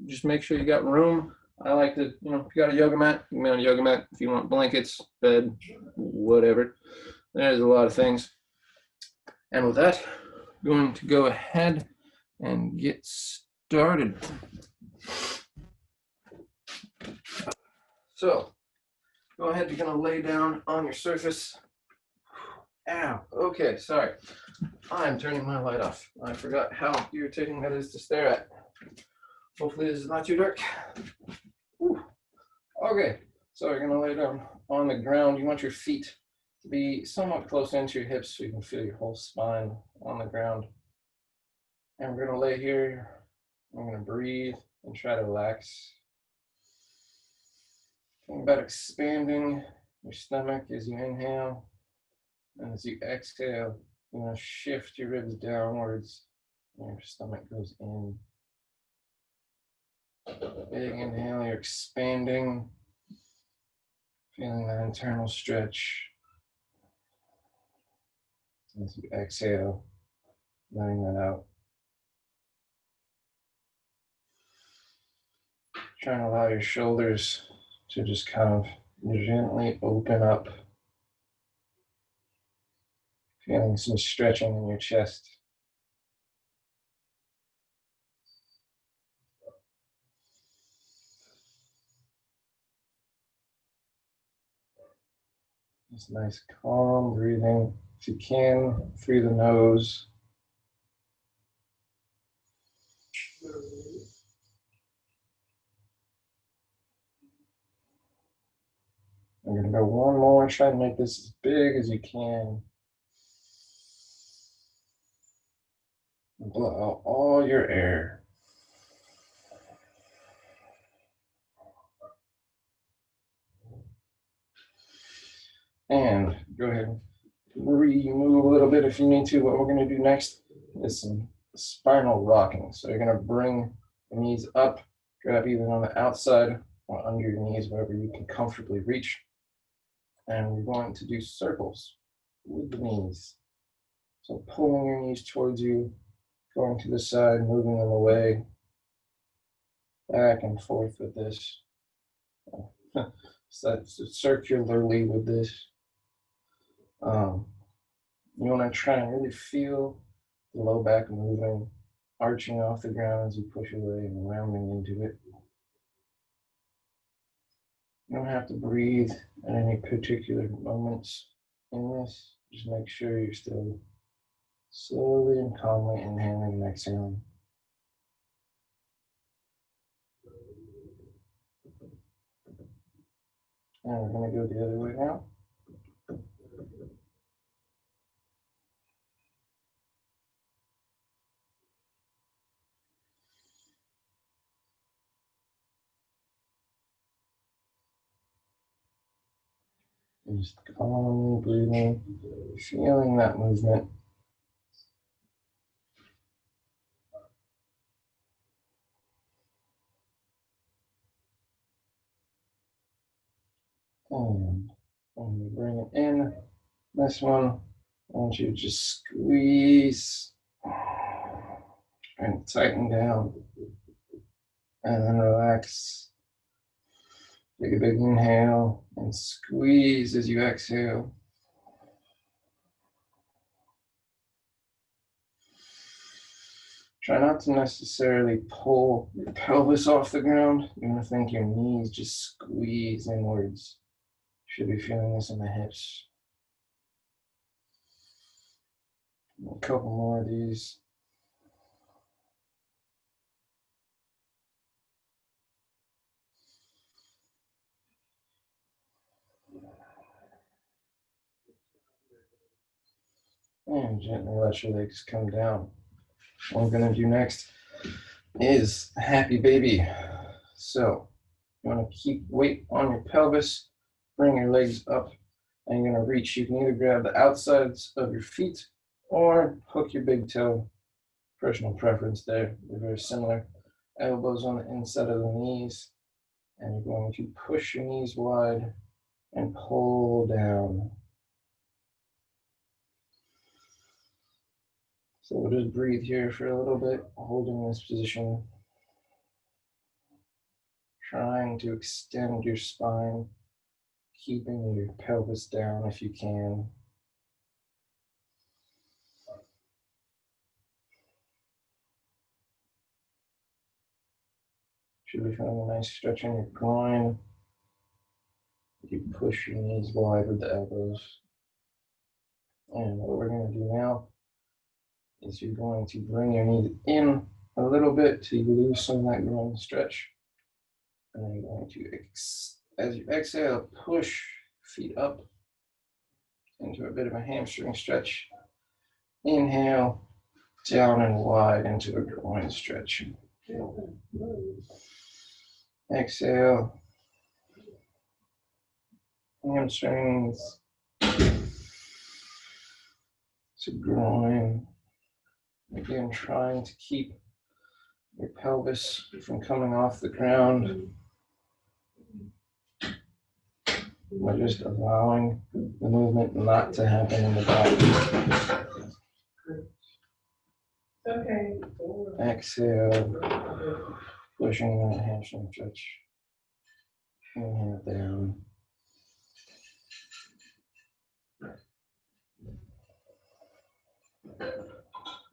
just make sure you got room. I like to, you know, if you got a yoga mat, you can be on a yoga mat. If you want blankets, bed, whatever. There's a lot of things. And with that, I'm going to go ahead and get started. So, go ahead, you're gonna lay down on your surface. Ow, okay, sorry. I'm turning my light off. I forgot how irritating that is to stare at. Hopefully this is not too dark. Whew. Okay, so you're gonna lay down on the ground. You want your feet to be somewhat close into your hips so you can feel your whole spine on the ground. And we're gonna lay here. I'm gonna breathe and try to relax. Think about expanding your stomach as you inhale. And as you exhale, you want to shift your ribs downwards and your stomach goes in. Big inhale, you're expanding, feeling that internal stretch. As you exhale, letting that out. Trying to allow your shoulders to just kind of gently open up. Feeling some stretching in your chest. Just nice calm breathing, if you can, through the nose. I'm going to go one more, try to make this as big as you can. Blow out all your air. And go ahead and remove a little bit if you need to. What we're going to do next is some spinal rocking. So you're going to bring the knees up, grab either on the outside or under your knees, wherever you can comfortably reach. And we're going to do circles with the knees. So pulling your knees towards you, going to the side, moving them away, back and forth with this. So circularly with this. You want to try and really feel the low back moving, arching off the ground as you push away and rounding into it. You don't have to breathe at any particular moments in this. Just make sure you're still slowly and calmly inhaling and exhaling. And we're going to go the other way now. Just calmly breathing, feeling that movement. And when you bring it in, this one, I want you to just squeeze and tighten down. And then relax. Take a big inhale and squeeze as you exhale. Try not to necessarily pull your pelvis off the ground. You want to think your knees just squeeze inwards. You should be feeling this in the hips. A couple more of these. And gently let your legs come down. What I'm going to do next is happy baby. So you want to keep weight on your pelvis, bring your legs up, and you're going to reach. You can either grab the outsides of your feet or hook your big toe. Personal preference there. They're very similar. Elbows on the inside of the knees, and you're going to push your knees wide and pull down. So we'll just breathe here for a little bit, holding this position. trying to extend your spine, keeping your pelvis down if you can. Should be feeling a nice stretch in your groin. You push your knees wide with the elbows. And what we're going to do now is you're going to bring your knees in a little bit to loosen that groin stretch. And then you're going to, as you exhale, push feet up into a bit of a hamstring stretch. Inhale, down and wide into a groin stretch. Exhale, hamstrings to groin. Again, trying to keep your pelvis from coming off the ground. We're just allowing the movement not to happen in the back. Okay. Exhale, pushing that hamstring stretch. Inhale down.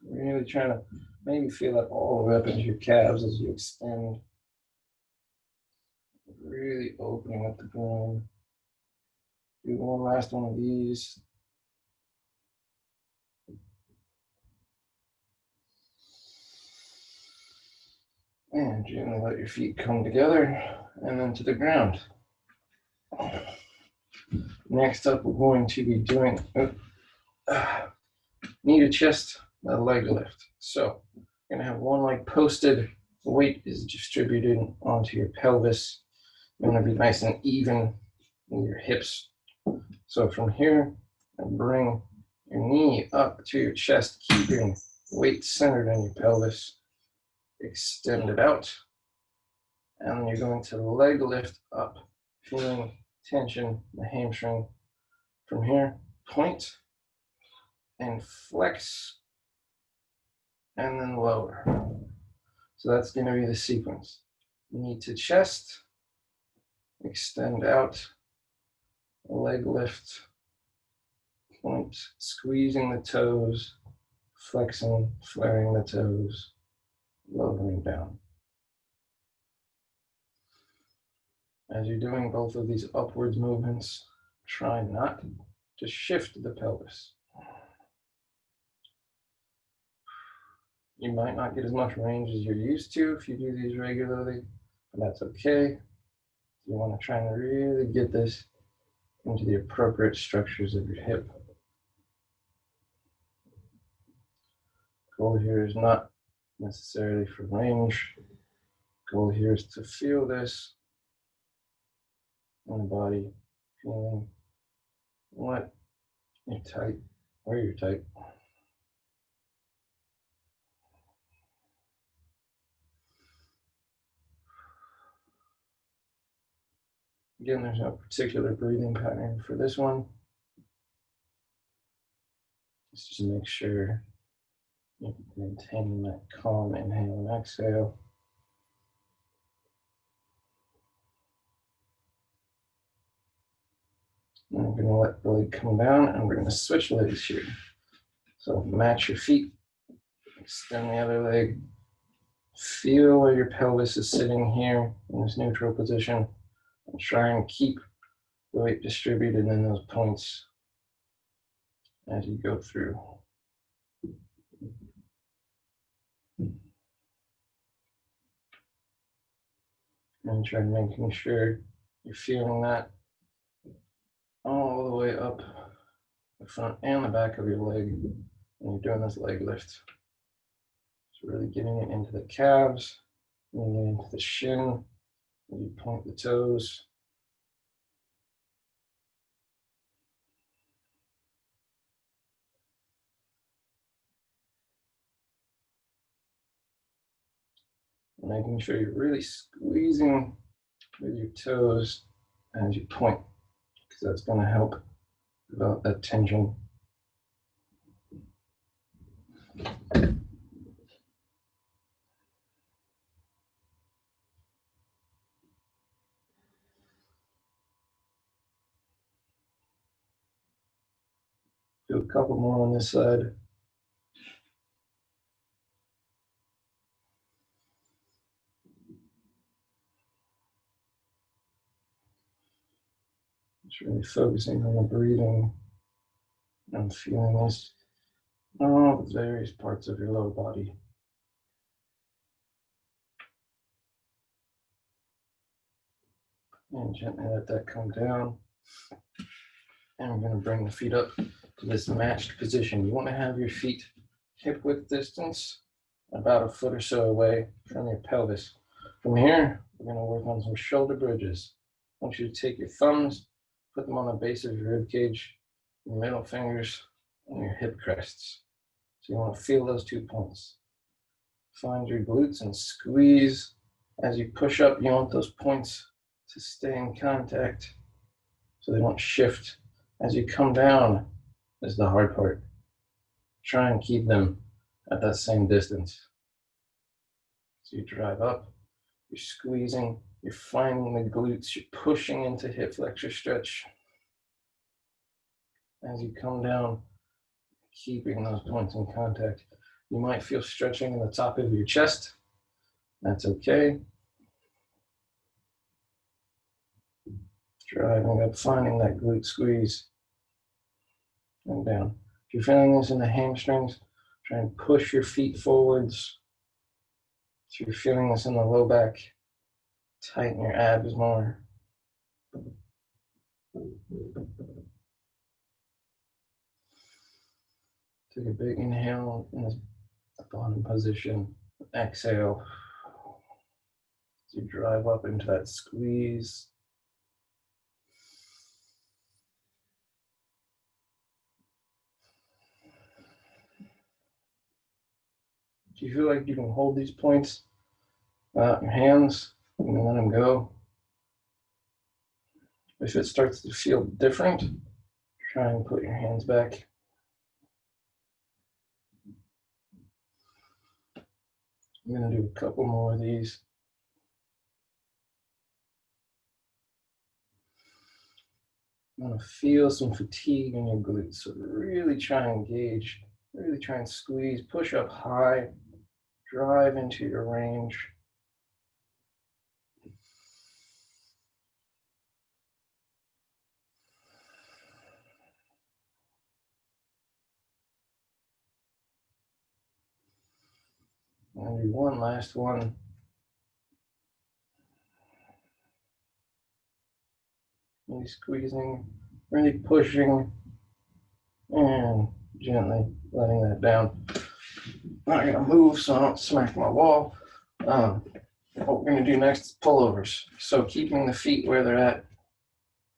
Really trying to maybe feel that all the way up into your calves as you extend. Really opening up the groin. Do one last one of these. And gently let your feet come together and then to the ground. Next up, we're going to be doing knee to chest leg lift. So you're going to have one leg posted, the weight is distributed onto your pelvis. You want to be nice and even with your hips. So from here, bring your knee up to your chest, keeping weight centered in your pelvis. Extend it out. And then you're going to leg lift up, feeling tension in the hamstring. From here, point and flex, and then lower. So that's going to be the sequence. Knee to chest, extend out, leg lift, point, squeezing the toes, flexing, flaring the toes, lowering down. As you're doing both of these upwards movements, try not to shift the pelvis. You might not get as much range as you're used to if you do these regularly, but that's okay. You want to try and really get this into the appropriate structures of your hip. Goal here is not necessarily for range. Goal here is to feel this in the body, feeling what you're tight, where you're tight. Again, there's no particular breathing pattern for this one. Let's just make sure you're maintaining that calm inhale and exhale. And we're going to let the leg come down, and we're going to switch legs here. So match your feet, extend the other leg. Feel where your pelvis is sitting here in this neutral position, and try and keep the weight distributed in those points as you go through. And try making sure you're feeling that all the way up the front and the back of your leg when you're doing this leg lift. So really getting it into the calves, getting it into the shin, and you point the toes. Making sure you're really squeezing with your toes as you point, because that's going to help develop that tension. a couple more on this side. Just really focusing on the breathing and feeling this all the various parts of your lower body. And gently let that come down. And we're going to bring the feet up to this matched position. You want to have your feet hip width distance, about a foot or so away from your pelvis. From here, we're going to work on some shoulder bridges. I want you to take your thumbs, put them on the base of your rib cage, your middle fingers, and your hip crests. So you want to feel those 2 points. Find your glutes and squeeze. As you push up, you want those points to stay in contact so they don't shift. As you come down is the hard part. Try and keep them at that same distance. So you drive up, you're squeezing, you're finding the glutes, you're pushing into hip flexor stretch. As you come down, keeping those points in contact. You might feel stretching in the top of your chest. That's okay. Driving up, finding that glute squeeze. And down. If you're feeling this in the hamstrings, try and push your feet forwards. If you're feeling this in the low back, tighten your abs more. Take a big inhale in this bottom position. Exhale. As you drive up into that squeeze. Do you feel like you can hold these points without your hands? You can let them go. If it starts to feel different, try and put your hands back. I'm going to do a couple more of these. You want to feel some fatigue in your glutes, so really try and engage, really try and squeeze, push up high, drive into your range. And do one last one. Really squeezing, really pushing, and gently letting that down. I'm not going to move so I don't smack my wall. What we're going to do next is pullovers. So keeping the feet where they're at,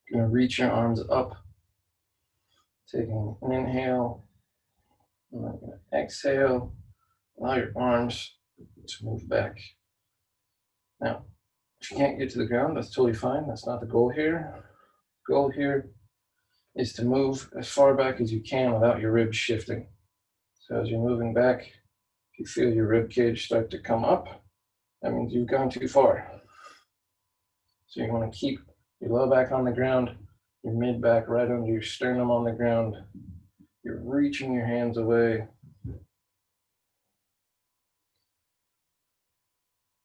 you're going to reach your arms up, taking an inhale, and I'm going to exhale, allow your arms to move back. Now, if you can't get to the ground, that's totally fine. That's not the goal here. Goal here is to move as far back as you can without your ribs shifting. So as you're moving back, if you feel your rib cage start to come up, that means you've gone too far. So you want to keep your low back on the ground, your mid back right under your sternum on the ground. You're reaching your hands away.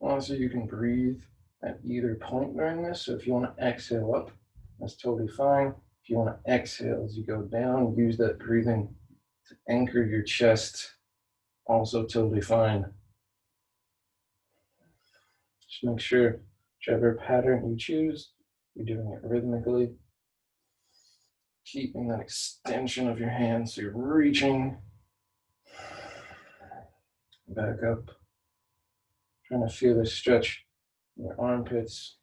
Also, you can breathe at either point during this. So if you want to exhale up, that's totally fine. If you want to exhale as you go down, use that breathing to anchor your chest. Also totally fine. Just make sure whichever pattern you choose, you're doing it rhythmically. Keeping that extension of your hands, so you're reaching back up. Trying to feel this stretch in your armpits.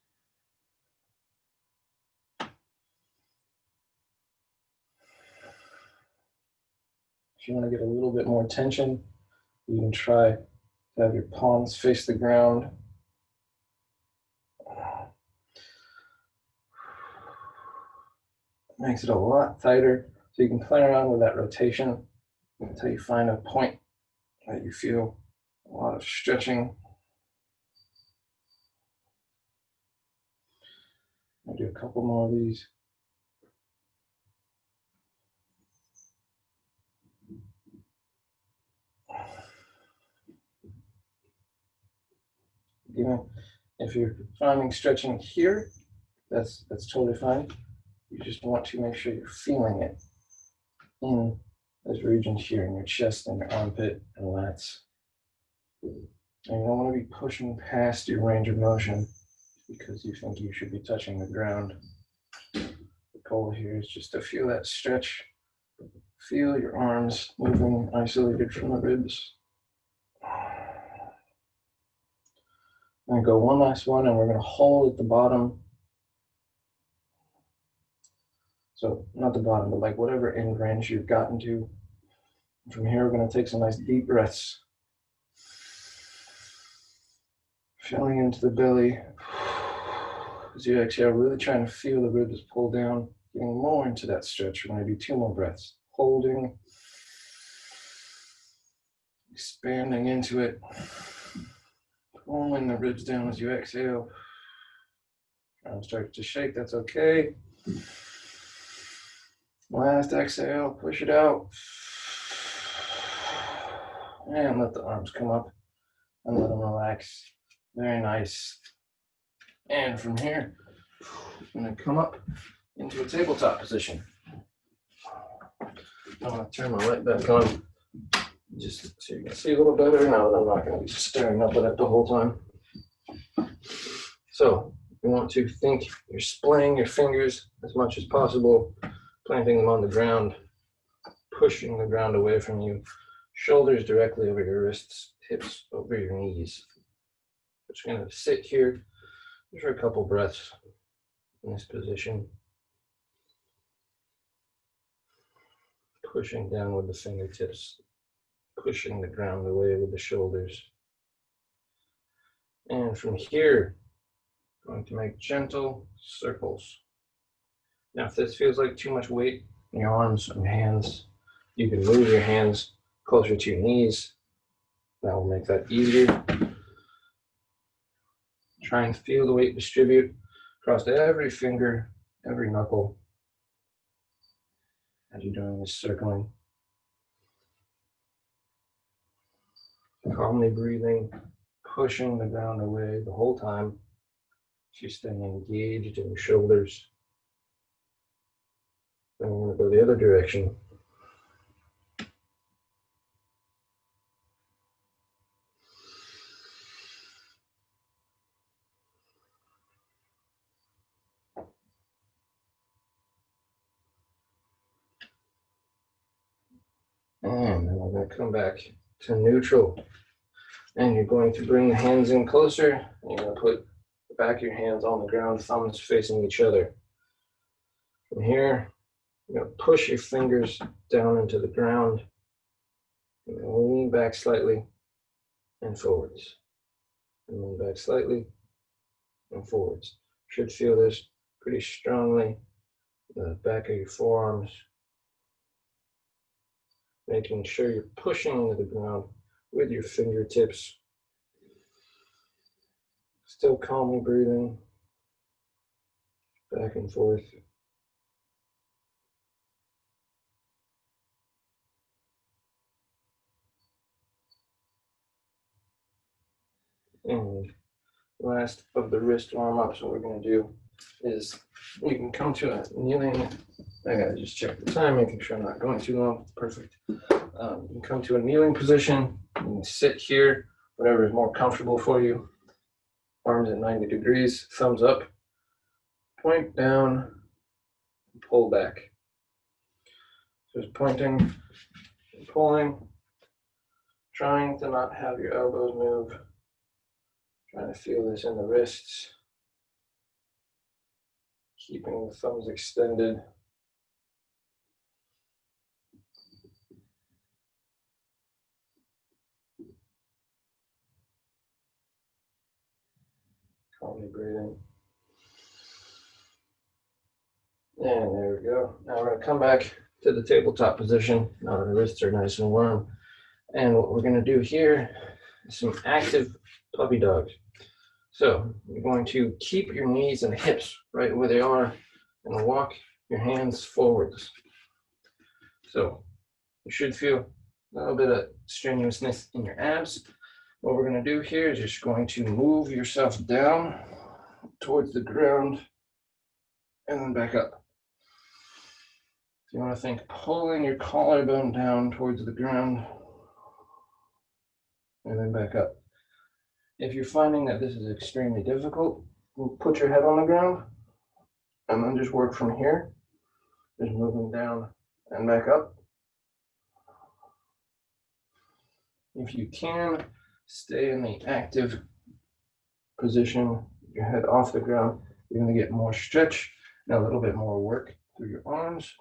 If you want to get a little bit more tension, you can try to have your palms face the ground. Makes it a lot tighter, so you can play around with that rotation until you find a point that you feel a lot of stretching. I'll do a couple more of these. Even if you're finding stretching here, that's totally fine. You just want to make sure you're feeling it in this region here in your chest and your armpit and lats. And you don't want to be pushing past your range of motion because you think you should be touching the ground. The goal here is just to feel that stretch. Feel your arms moving isolated from the ribs. I'm going to go one last one, and we're going to hold at the bottom. So not the bottom, but like whatever end range you've gotten to. From here, we're going to take some nice deep breaths. Filling into the belly. As you exhale, really trying to feel the ribs pull down, getting more into that stretch. We're going to do 2 more breaths. Holding. Expanding into it. Pulling the ribs down as you exhale. Arms start to shake, that's okay. Last exhale, push it out. And let the arms come up and let them relax. Very nice. And from here, I'm going to come up into a tabletop position. I'm going to turn my light back on just so you can see a little better now that I'm not going to be staring up at it the whole time. So you want to think you're splaying your fingers as much as possible, planting them on the ground, pushing the ground away from you, shoulders directly over your wrists, hips over your knees. Just going to sit here for a couple breaths in this position. Pushing down with the fingertips, pushing the ground away with the shoulders. And from here, going to make gentle circles. Now, if this feels like too much weight in your arms and hands, you can move your hands closer to your knees. That will make that easier. Try and feel the weight distribute across every finger, every knuckle as you're doing this circling. Calmly breathing, pushing the ground away the whole time. You're staying engaged in your shoulders. Then we're going to go the other direction. And then we're going to come back to neutral. And you're going to bring the hands in closer. And you're going to put the back of your hands on the ground, thumbs facing each other. From here, you're going to push your fingers down into the ground. You're going to lean back slightly and forwards. And lean back slightly and forwards. Should feel this pretty strongly. The back of your forearms. Making sure you're pushing into the ground with your fingertips. Still calmly breathing back and forth. And last of the wrist warm ups, what we're going to do is we can come to a kneeling. I gotta just check the time, making sure I'm not going too long. Perfect. You can come to a kneeling position. You can sit here, whatever is more comfortable for you. Arms at 90 degrees, thumbs up, point down, and pull back. Just pointing and pulling, trying to not have your elbows move, trying to feel this in the wrists, keeping the thumbs extended. Calmly breathing. And there we go. Now we're going to come back to the tabletop position. Now the wrists are nice and warm. And what we're going to do here is some active puppy dogs. So you're going to keep your knees and hips right where they are and walk your hands forwards. So you should feel a little bit of strenuousness in your abs. What we're going to do here is just going to move yourself down towards the ground and then back up. If you want to think pulling your collarbone down towards the ground and then back up. If you're finding that this is extremely difficult, put your head on the ground and then just work from here, just moving down and back up. If you can, stay in the active position, your head off the ground. You're going to get more stretch and a little bit more work through your arms.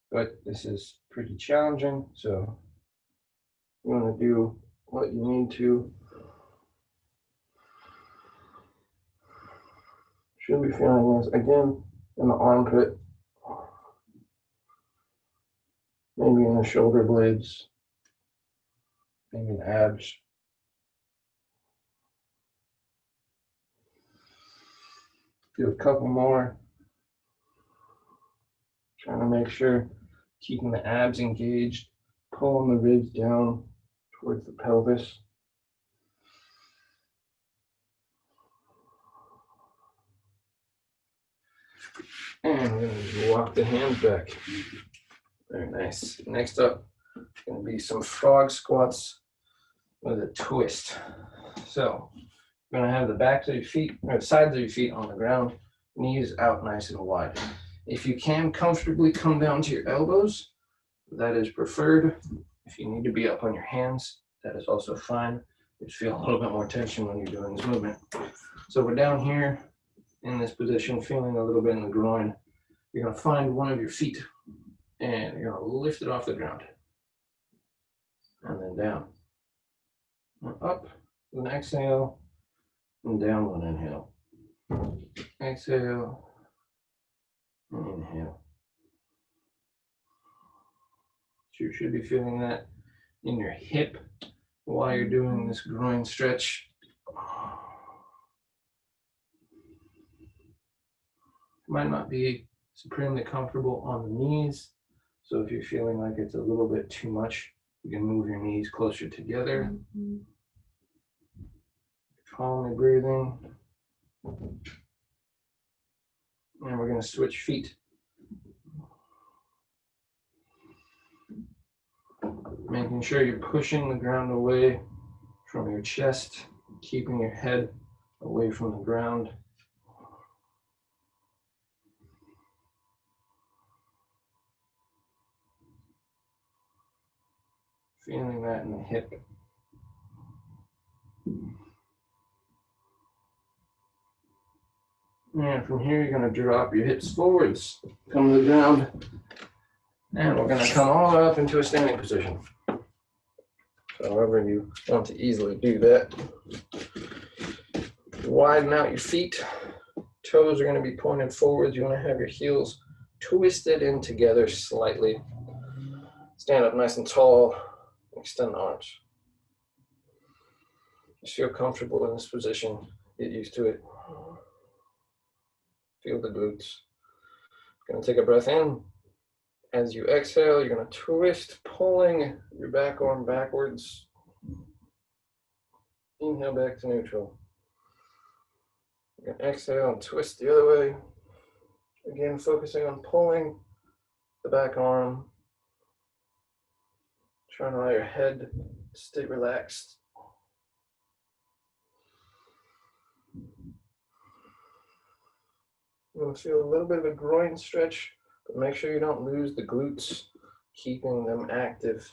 But this is pretty challenging, so you want to do what you need to. Should be feeling this again in the armpit, maybe in the shoulder blades, maybe in the abs. Do a couple more. Trying to make sure, keeping the abs engaged, pulling the ribs down towards the pelvis. And we're going to walk the hands back. Very nice. Next up, going to be some frog squats with a twist. So, you're going to have the backs of your feet, or the sides of your feet on the ground, knees out nice and wide. If you can comfortably come down to your elbows, that is preferred. If you need to be up on your hands, that is also fine. Just feel a little bit more tension when you're doing this movement. So we're down here in this position, feeling a little bit in the groin. You're going to find one of your feet and you're going to lift it off the ground. And then down. And up with an exhale and down with an inhale. Exhale. Inhale. So you should be feeling that in your hip while you're doing this groin stretch. Might not be supremely comfortable on the knees, so if you're feeling like it's a little bit too much, you can move your knees closer together. Calmly breathing. And we're going to switch feet. Making sure you're pushing the ground away from your chest, keeping your head away from the ground. Feeling that in the hip. And from here, you're going to drop your hips forwards, come to the ground, and we're going to come all up into a standing position. So however you want to easily do that. Widen out your feet. Toes are going to be pointed forwards. You want to have your heels twisted in together slightly. Stand up nice and tall. Extend the arms. Just feel comfortable in this position. Get used to it. Feel the glutes. Going to take a breath in. As you exhale, you're going to twist, pulling your back arm backwards. Inhale back to neutral. You're going to exhale and twist the other way. Again, focusing on pulling the back arm. Trying to allow your head to stay relaxed. You're going to feel a little bit of a groin stretch, but make sure you don't lose the glutes, keeping them active,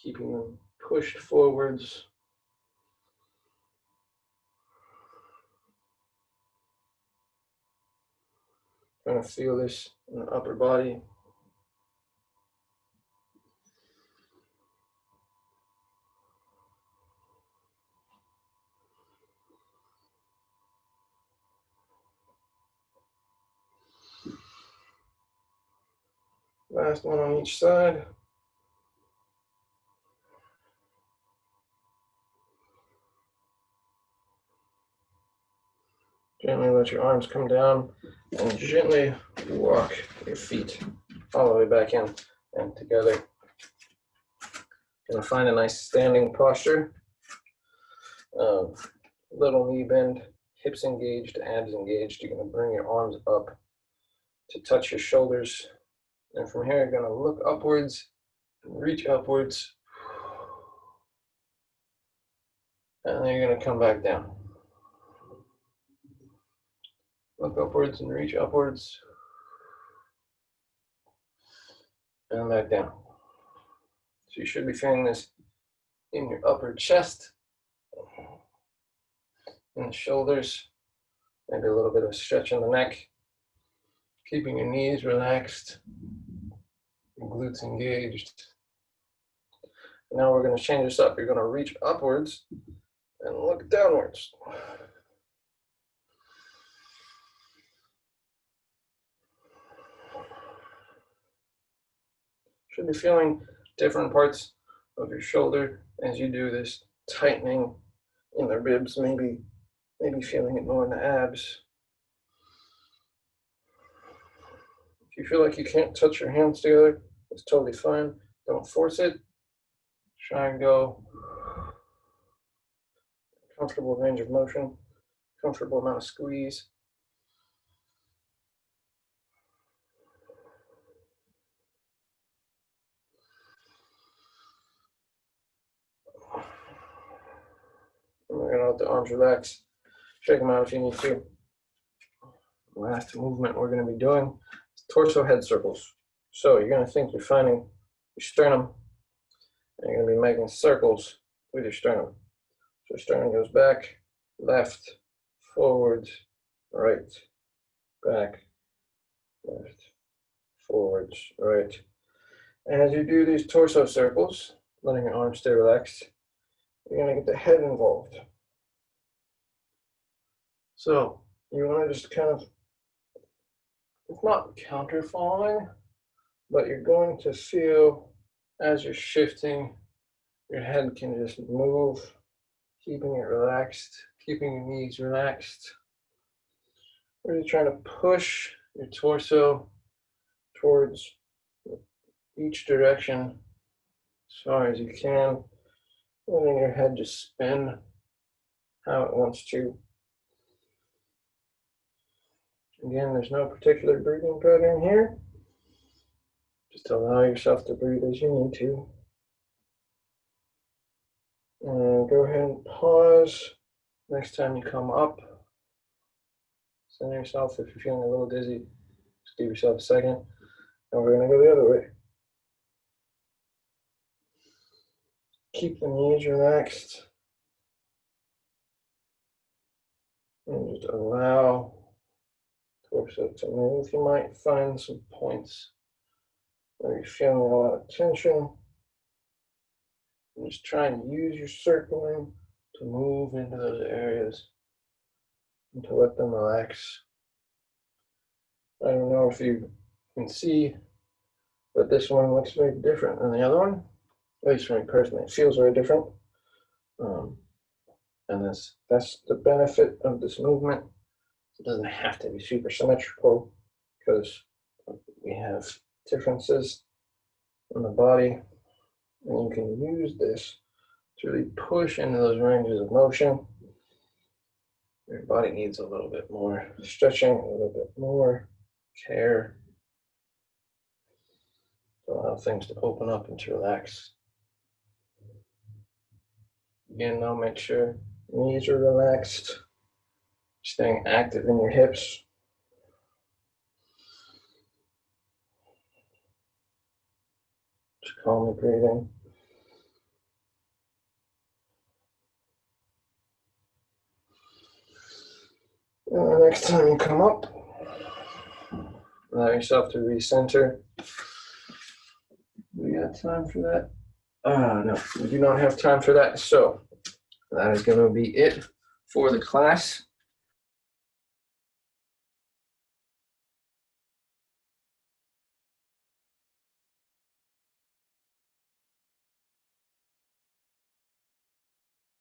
keeping them pushed forwards. Trying to feel this in the upper body. Last one on each side. Gently let your arms come down and gently walk your feet all the way back in and together. Gonna find a nice standing posture. Little knee bend, hips engaged, abs engaged. You're gonna bring your arms up to touch your shoulders. And from here, you're gonna look upwards, reach upwards. And then you're gonna come back down. Look upwards and reach upwards. And back down. So you should be feeling this in your upper chest, in the shoulders, maybe a little bit of stretch in the neck, keeping your knees relaxed, your glutes engaged. Now we're going to change this up. You're going to reach upwards and look downwards. Should be feeling different parts of your shoulder as you do this, tightening in the ribs, maybe feeling it more in the abs. If you feel like you can't touch your hands together, it's totally fine. Don't force it. Try and go comfortable range of motion, comfortable amount of squeeze. And we're going to let the arms relax. Shake them out if you need to. The last movement we're going to be doing is torso head circles. So you're going to think you're finding your sternum, and you're going to be making circles with your sternum. So sternum goes back, left, forwards, right, back, left, forwards, right. And as you do these torso circles, letting your arms stay relaxed, you're going to get the head involved. So you want to just kind of, it's not counter following, but you're going to feel as you're shifting, your head can just move, keeping it relaxed, keeping your knees relaxed. Really trying to push your torso towards each direction as far as you can, letting your head just spin how it wants to. Again, there's no particular breathing pattern here. Just allow yourself to breathe as you need to. And go ahead and pause next time you come up. Center yourself. If you're feeling a little dizzy, just give yourself a second. And we're going to go the other way. Keep the knees relaxed. And just allow torso to move. You might find some points where you're feeling a lot of tension. And just try and use your circling to move into those areas and to let them relax. I don't know if you can see, but this one looks very different than the other one. At least for me personally, it feels very different. And that's the benefit of this movement. It doesn't have to be super symmetrical because we have differences in the body. And you can use this to really push into those ranges of motion. Your body needs a little bit more stretching, a little bit more care to allow things to open up and to relax. Again, now make sure knees are relaxed, staying active in your hips. Just calmly breathing. And the next time you come up, allow yourself to recenter. We got time for that? No, we do not have time for that. So that is going to be it for the class.